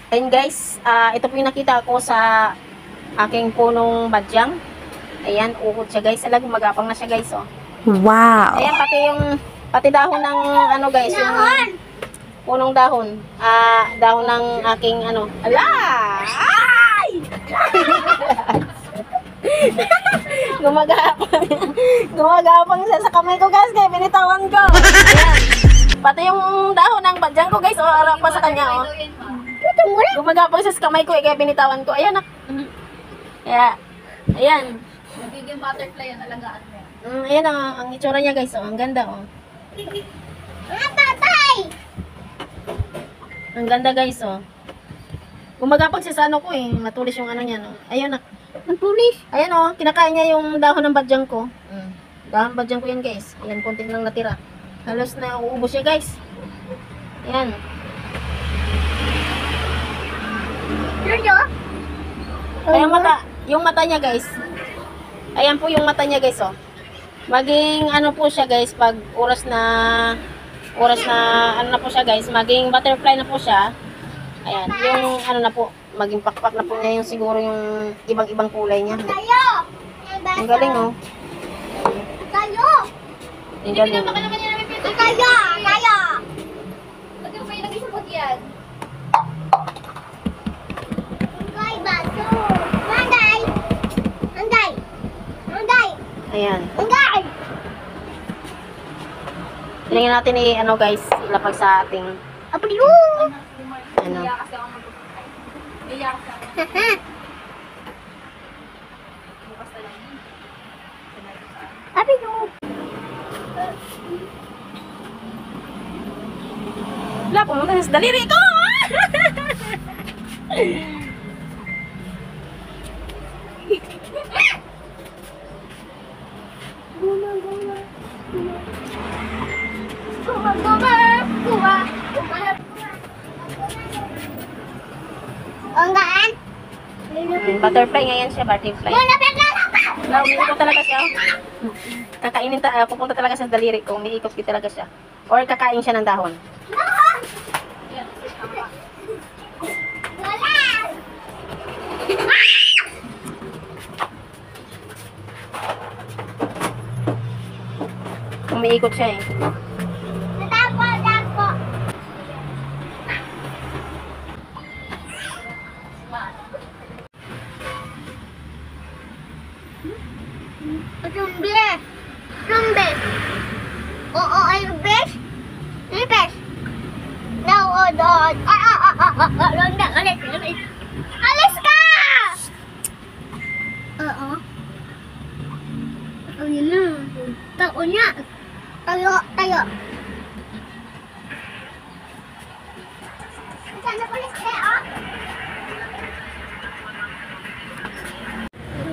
Ayun guys, ito po yung nakita ko sa aking punong badyang. Ayan, uhod siya guys. Alam, gumagapang na siya guys, oh. Wow! Ayan, pati dahon ng ano guys, yung punong dahon. Dahon ng aking ano. Ala! Ay! Gumagapang siya sa kamay ko guys, kaya binitawan ko. Ayan. Pati yung dahon ng badyang ko guys, oh, harap pa sa kanya, oh. Gumagapang siya sa kamay ko, kaya binitawan ko. Ayan, kaya, ayan. Nagiging butterfly ang alagaan mo. Ayan ang itsura niya guys, oh. Ang ganda, oh. Ang ganda guys, oh. Gumagapang siya sa ano ko, eh. Matulis yung ano niya, no. Ayan, matulis. Ayan, oh. Kinakain niya yung dahon ng badyang ko. Dahon ng badyang ko yan guys. Ayan, konti lang natira. Halos na uubos siya guys. Ayan. Ayan yung mata niya guys. Ayan po yung mata niya guys, oh. Maging ano po siya guys, pag oras na ano na po siya guys, maging butterfly na po siya. Ayan, yung ano na po, maging pakpak na po niya yung siguro yung ibang-ibang kulay niya. Ang galing, oh. Ang galing. Baka naman yan namin pito. Lagyan mo pa ilagay sa bagyan. Ayan. Tingnan natin ano guys, ilapag sa ating ano. Iyak kasi ako mag-upay. Iyak kasi ako. Bukas na lang. Wala, pumunta sa daliri ko! Butterfly ngayon siya, butterfly. Wala, umiikot talaga siya. Kakainin pupunta talaga sa daliri ko, umiikot talaga siya. Or kakain siya ng dahon. Umiikot siya eh. Alis ka! Oo. Ayun na. Tao niya. Tayo. Saan na pulis ka, oh?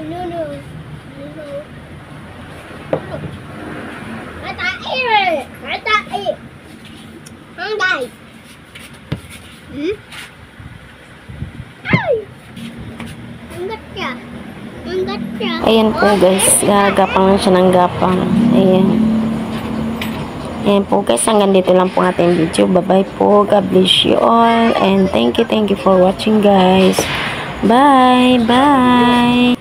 No. Matai. Hanggai. Ay! Anggat siya. Ayan po guys, gagapang siya ng gapang. Ayan po guys, hanggang dito lang po ating video. Bye-bye po. God bless you all. And thank you for watching guys. Bye!